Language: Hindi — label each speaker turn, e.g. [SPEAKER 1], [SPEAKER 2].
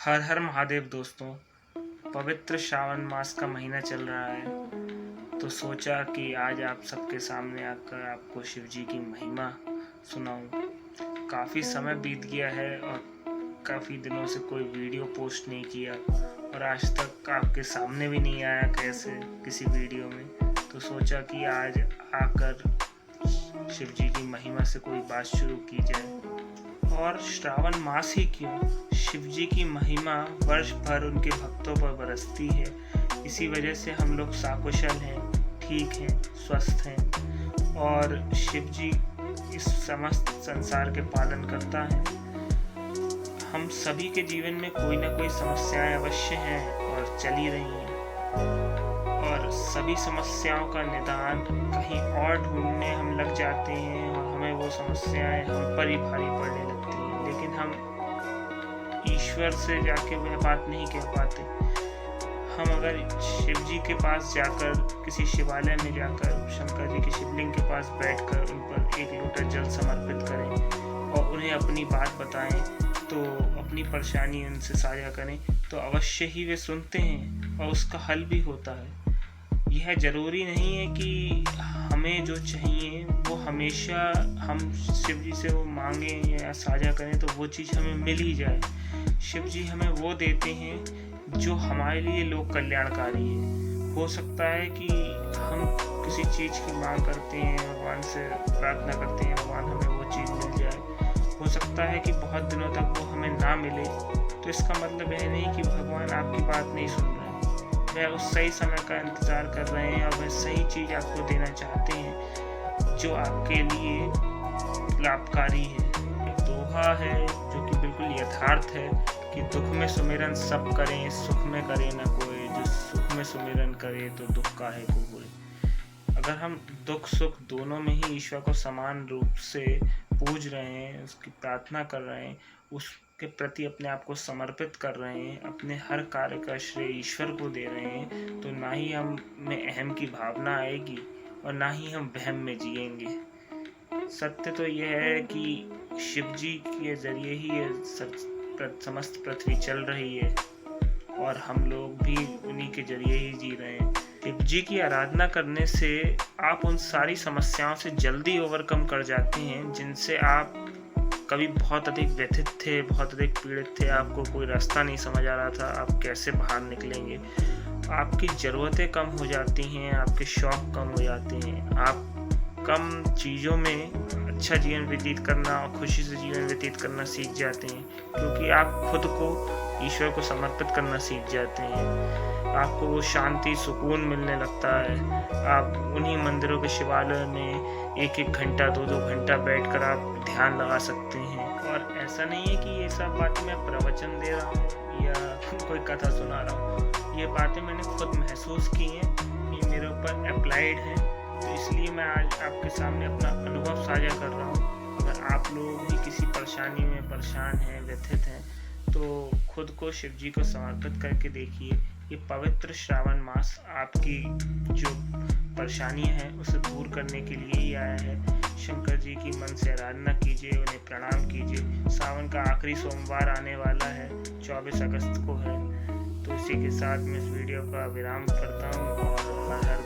[SPEAKER 1] हर हर महादेव दोस्तों। पवित्र श्रावण मास का महीना चल रहा है, तो सोचा कि आज आप सबके सामने आकर आपको शिव जी की महिमा सुनाऊं। काफ़ी समय बीत गया है और काफ़ी दिनों से कोई वीडियो पोस्ट नहीं किया और आज तक आपके सामने भी नहीं आया कैसे किसी वीडियो में। तो सोचा कि आज आकर शिव जी की महिमा से कोई बात शुरू की जाए। और श्रावण मास ही क्यों, शिव जी की महिमा वर्ष भर उनके भक्तों पर बरसती है। इसी वजह से हम लोग सकुशल हैं, ठीक हैं, स्वस्थ हैं और शिव जी इस समस्त संसार के पालन करता है। हम सभी के जीवन में कोई ना कोई समस्याएं अवश्य हैं और चली रही हैं और सभी समस्याओं का निदान कहीं और ढूंढने हम लग जाते हैं और हमें वो समस्याएं हम पर ही भारी पड़ने लगती हैं। लेकिन हम ईश्वर से जाके वह बात नहीं कह पाते। हम अगर शिव जी के पास जाकर, किसी शिवालय में जाकर, शंकर जी के शिवलिंग के पास बैठकर उन पर एक लोटा जल समर्पित करें और उन्हें अपनी बात बताएं, तो अपनी परेशानी उनसे साझा करें, तो अवश्य ही वे सुनते हैं और उसका हल भी होता है। यह ज़रूरी नहीं है कि हमें जो चाहिए वो हमेशा हम शिव जी से वो मांगें या साझा करें तो वो चीज़ हमें मिल ही जाए। शिव जी हमें वो देते हैं जो हमारे लिए लोक कल्याणकारी है। हो सकता है कि हम किसी चीज़ की मांग करते हैं, भगवान से प्रार्थना करते हैं, भगवान हमें वो चीज़ मिल जाए। हो सकता है कि बहुत दिनों तक वो हमें ना मिले, तो इसका मतलब यह नहीं कि भगवान आपकी बात नहीं सुन रहे हैं। वह उस सही समय का इंतज़ार कर रहे हैं और वह सही चीज़ आपको देना चाहते हैं जो आपके लिए लाभकारी है। एक दोहा है जो कि बिल्कुल यथार्थ है कि दुख में सुमिरन सब करें, सुख में करे न कोई, जो सुख में सुमिरन करे तो दुख काहे को होए। अगर हम दुख सुख दोनों में ही ईश्वर को समान रूप से पूज रहे हैं, उसकी प्रार्थना कर रहे हैं, उसके प्रति अपने आप को समर्पित कर रहे हैं, अपने हर कार्य का श्रेय ईश्वर को दे रहे हैं, तो ना ही हम में अहम की भावना आएगी और ना ही हम वहम में जिएंगे। सत्य तो यह है कि शिव जी के जरिए ही ये समस्त पृथ्वी चल रही है और हम लोग भी उन्हीं के जरिए ही जी रहे हैं। शिव जी की आराधना करने से आप उन सारी समस्याओं से जल्दी ओवरकम कर जाते हैं जिनसे आप कभी बहुत अधिक व्यथित थे, बहुत अधिक पीड़ित थे, आपको कोई रास्ता नहीं समझ आ रहा था, आप कैसे बाहर निकलेंगे। आपकी ज़रूरतें कम हो जाती हैं, आपके शौक़ कम हो जाते हैं, आप कम चीज़ों में अच्छा जीवन व्यतीत करना और खुशी से जीवन व्यतीत करना सीख जाते हैं, क्योंकि आप खुद को ईश्वर को समर्पित करना सीख जाते हैं। आपको वो शांति सुकून मिलने लगता है। आप उन्हीं मंदिरों के शिवालय में एक एक घंटा, दो दो घंटा बैठकर आप ध्यान लगा सकते हैं। और ऐसा नहीं है कि ये सब बातें मैं प्रवचन दे रहा हूँ या कोई कथा सुना रहा हूँ। ये बातें मैंने खुद महसूस की हैं, ये मेरे ऊपर अप्लाइड हैं, तो इसलिए मैं आज आपके सामने अपना अनुभव साझा कर रहा हूँ। अगर आप लोग भी किसी परेशानी में परेशान हैं, व्यथित हैं, तो खुद को शिव जी को समर्पित करके देखिए। ये पवित्र श्रावण मास आपकी जो परेशानियां हैं उसे दूर करने के लिए ही आया है। शंकर जी की मन से आराधना कीजिए, उन्हें प्रणाम कीजिए। सावन का आखिरी सोमवार आने वाला है, 24 अगस्त को है। तो इसी के साथ मैं इस वीडियो का विराम करता हूँ और हर